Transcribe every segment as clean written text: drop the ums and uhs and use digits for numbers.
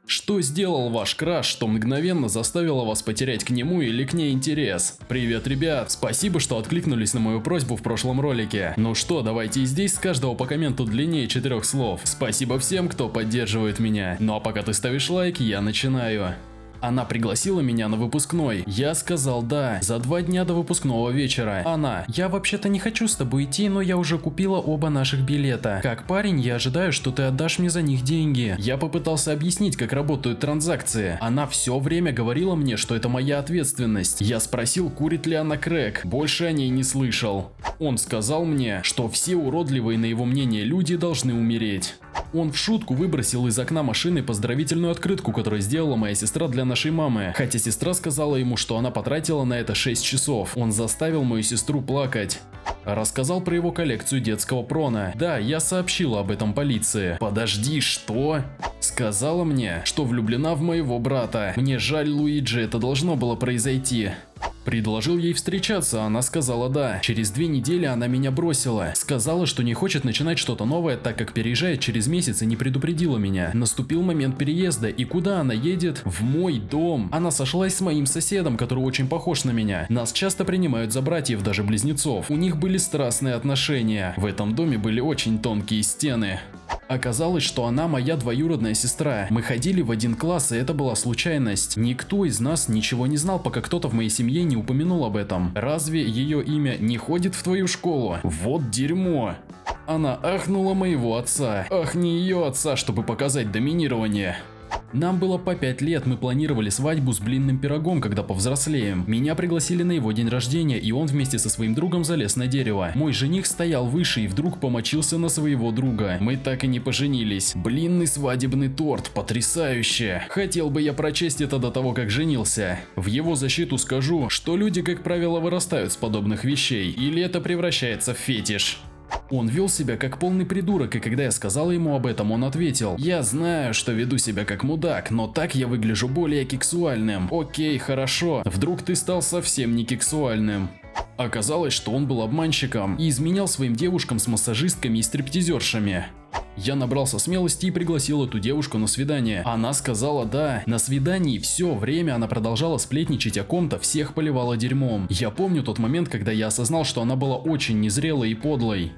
Что сделал ваш краш, что мгновенно заставило вас потерять к нему или к ней интерес? Привет, ребят! Спасибо, что откликнулись на мою просьбу в прошлом ролике. Ну что, давайте и здесь с каждого по комменту длиннее 4 слов. Спасибо всем, кто поддерживает меня. Ну а пока ты ставишь лайк, я начинаю. Она пригласила меня на выпускной. Я сказал да, за 2 дня до выпускного вечера. Она: я вообще-то не хочу с тобой идти, но я уже купила оба наших билета. Как парень, я ожидаю, что ты отдашь мне за них деньги. Я попытался объяснить, как работают транзакции. Она все время говорила мне, что это моя ответственность. Я спросил, курит ли она крэк. Больше о ней не слышал. Он сказал мне, что все уродливые, на его мнение, люди должны умереть. Он в шутку выбросил из окна машины поздравительную открытку, которую сделала моя сестра для нашей мамы. Хотя сестра сказала ему, что она потратила на это 6 часов. Он заставил мою сестру плакать. Рассказал про его коллекцию детского прона. Да, я сообщила об этом полиции. Подожди, что? Сказала мне, что влюблена в моего брата. Мне жаль, Луиджи, это должно было произойти. Предложил ей встречаться, она сказала да. Через 2 недели она меня бросила. Сказала, что не хочет начинать что-то новое, так как переезжает через месяц и не предупредила меня. Наступил момент переезда, и куда она едет? В мой дом. Она сошлась с моим соседом, который очень похож на меня. Нас часто принимают за братьев, даже близнецов. У них были страстные отношения. В этом доме были очень тонкие стены. Оказалось, что она моя двоюродная сестра. Мы ходили в один класс, и это была случайность. Никто из нас ничего не знал, пока кто-то в моей семье не упомянул об этом. Разве ее имя не ходит в твою школу? Вот дерьмо. Она ахнула моего отца. Ах, не ее отца, чтобы показать доминирование. Нам было по 5 лет, мы планировали свадьбу с блинным пирогом, когда повзрослеем. Меня пригласили на его день рождения, и он вместе со своим другом залез на дерево. Мой жених стоял выше и вдруг помочился на своего друга. Мы так и не поженились. Блинный свадебный торт, потрясающе. Хотел бы я прочесть это до того, как женился. В его защиту скажу, что люди, как правило, вырастают с подобных вещей, или это превращается в фетиш. Он вел себя как полный придурок, и когда я сказала ему об этом, он ответил: я знаю, что веду себя как мудак, но так я выгляжу более кексуальным. Окей, хорошо, вдруг ты стал совсем не кексуальным. Оказалось, что он был обманщиком и изменял своим девушкам с массажистками и стриптизершами. Я набрался смелости и пригласил эту девушку на свидание. Она сказала да. На свидании все время она продолжала сплетничать о ком-то, всех поливала дерьмом. Я помню тот момент, когда я осознал, что она была очень незрелой и подлой.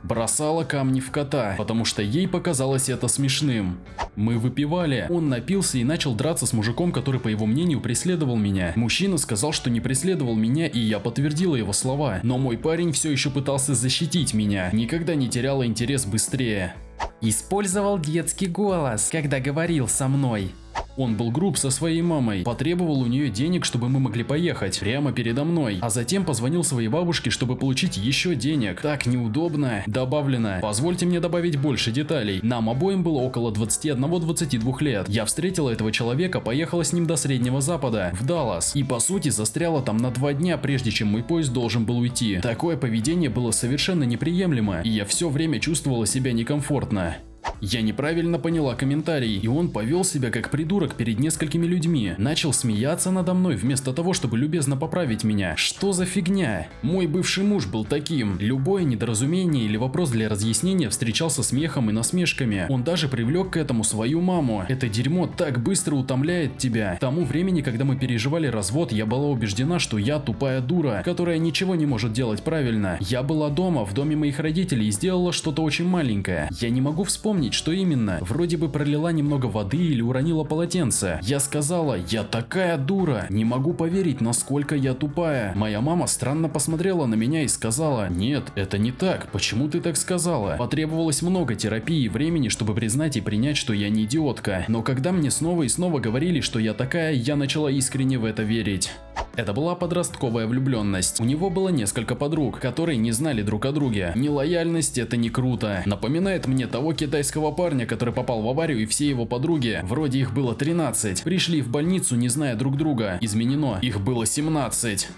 Бросала камни в кота, потому что ей показалось это смешным. Мы выпивали, он напился и начал драться с мужиком, который, по его мнению, преследовал меня. Мужчина сказал, что не преследовал меня, и я подтвердила его слова. Но мой парень все еще пытался защитить меня, никогда не теряла интерес быстрее. Использовал детский голос, когда говорил со мной. Он был груб со своей мамой, потребовал у нее денег, чтобы мы могли поехать, прямо передо мной, а затем позвонил своей бабушке, чтобы получить еще денег. Так неудобно. Добавлено. Позвольте мне добавить больше деталей. Нам обоим было около 21-22 лет. Я встретила этого человека, поехала с ним до Среднего Запада, в Даллас, и по сути застряла там на 2 дня, прежде чем мой поезд должен был уйти. Такое поведение было совершенно неприемлемо, и я все время чувствовала себя некомфортно. Я неправильно поняла комментарий, и он повел себя как придурок перед несколькими людьми. Начал смеяться надо мной вместо того, чтобы любезно поправить меня. Что за фигня? Мой бывший муж был таким. Любое недоразумение или вопрос для разъяснения встречался смехом и насмешками. Он даже привлек к этому свою маму. Это дерьмо так быстро утомляет тебя. К тому времени, когда мы переживали развод, я была убеждена, что я тупая дура, которая ничего не может делать правильно. Я была дома, в доме моих родителей, и сделала что-то очень маленькое. Я не могу вспомнить, что именно. Вроде бы пролила немного воды или уронила полотенце. Я сказала: я такая дура, не могу поверить, насколько я тупая. Моя мама странно посмотрела на меня и сказала: нет, это не так, почему ты так сказала? Потребовалось много терапии и времени, чтобы признать и принять, что я не идиотка. Но когда мне снова и снова говорили, что я такая, я начала искренне в это верить. Это была подростковая влюбленность. У него было несколько подруг, которые не знали друг о друге. Нелояльность — это не круто. Напоминает мне того китайского парня, который попал в аварию, и все его подруги, вроде их было 13, пришли в больницу, не зная друг друга. Изменено, их было 17.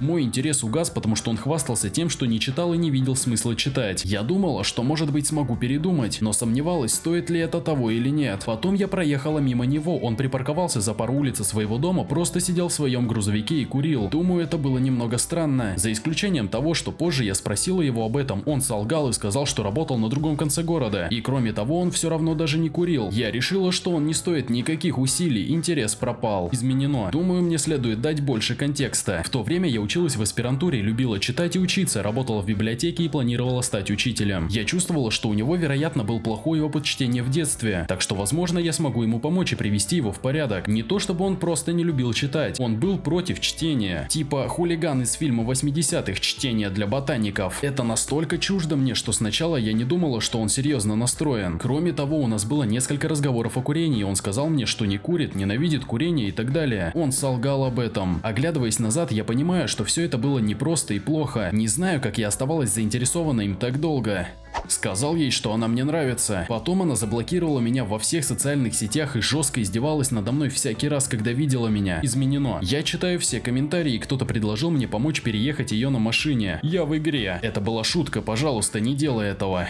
Мой интерес угас, потому что он хвастался тем, что не читал и не видел смысла читать. Я думала, что может быть смогу передумать, но сомневалась, стоит ли это того или нет. Потом я проехала мимо него, он припарковался за пару улиц от своего дома, просто сидел в своем грузовике и курил. Думаю, это было немного странно, за исключением того, что позже я спросила его об этом, он солгал и сказал, что работал на другом конце города. И кроме того, он все равно даже не курил. Я решила, что он не стоит никаких усилий, интерес пропал. Изменено. Думаю, мне следует дать больше контекста. В то время я училась в аспирантуре, любила читать и учиться, работала в библиотеке и планировала стать учителем. Я чувствовала, что у него, вероятно, был плохой опыт чтения в детстве, так что, возможно, я смогу ему помочь и привести его в порядок. Не то чтобы он просто не любил читать, он был против чтения. Типа хулиган из фильма 80-х «Чтение для ботаников». Это настолько чуждо мне, что сначала я не думала, что он серьезно настроен. Кроме того, у нас было несколько разговоров о курении, он сказал мне, что не курит, ненавидит курение и так далее. Он солгал об этом. Оглядываясь назад, я понимаю, что все это было непросто и плохо. Не знаю, как я оставалась заинтересована им так долго. Сказал ей, что она мне нравится. Потом она заблокировала меня во всех социальных сетях и жестко издевалась надо мной всякий раз, когда видела меня. Изменено. Я читаю все комментарии, кто-то предложил мне помочь переехать ее на машине. Я в игре. Это была шутка, пожалуйста, не делай этого.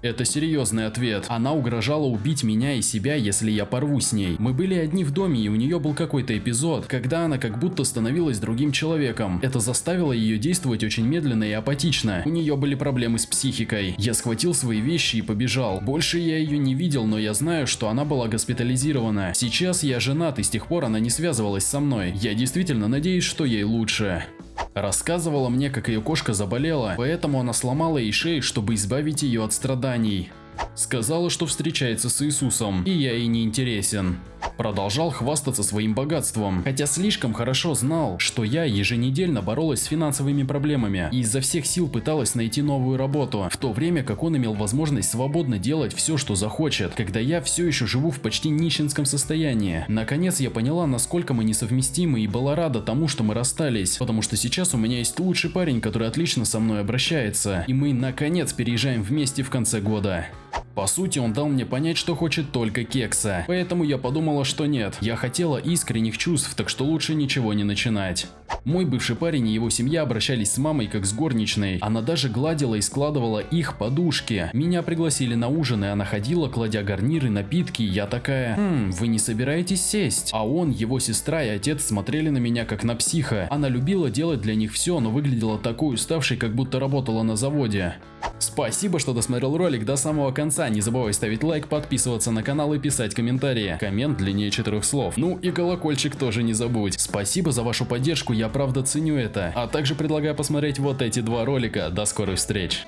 Это серьезный ответ. Она угрожала убить меня и себя, если я порву с ней. Мы были одни в доме, и у нее был какой-то эпизод, когда она как будто становилась другим человеком. Это заставило ее действовать очень медленно и апатично. У нее были проблемы с психикой. Я схватил свои вещи и побежал. Больше я ее не видел, но я знаю, что она была госпитализирована. Сейчас я женат, и с тех пор она не связывалась со мной. Я действительно надеюсь, что ей лучше. Рассказывала мне, как ее кошка заболела, поэтому она сломала ей шею, чтобы избавить ее от страданий. Сказала, что встречается с Иисусом, и я ей не интересен. Продолжал хвастаться своим богатством, хотя слишком хорошо знал, что я еженедельно боролась с финансовыми проблемами и изо всех сил пыталась найти новую работу, в то время как он имел возможность свободно делать все, что захочет, когда я все еще живу в почти нищенском состоянии. Наконец я поняла, насколько мы несовместимы, и была рада тому, что мы расстались, потому что сейчас у меня есть лучший парень, который отлично со мной обращается, и мы наконец переезжаем вместе в конце года. По сути, он дал мне понять, что хочет только кекса, поэтому я подумала, что нет. Я хотела искренних чувств, так что лучше ничего не начинать. Мой бывший парень и его семья обращались с мамой как с горничной. Она даже гладила и складывала их подушки. Меня пригласили на ужин, и она ходила, кладя гарниры, напитки, и я такая: вы не собираетесь сесть? А он, его сестра и отец смотрели на меня как на психа. Она любила делать для них все, но выглядела такой уставшей, как будто работала на заводе. Спасибо, что досмотрел ролик до самого конца. Не забывай ставить лайк, подписываться на канал и писать комментарии. Коммент длиннее 4 слов. Ну и колокольчик тоже не забудь. Спасибо за вашу поддержку, я правда ценю это. А также предлагаю посмотреть вот эти два ролика. До скорых встреч.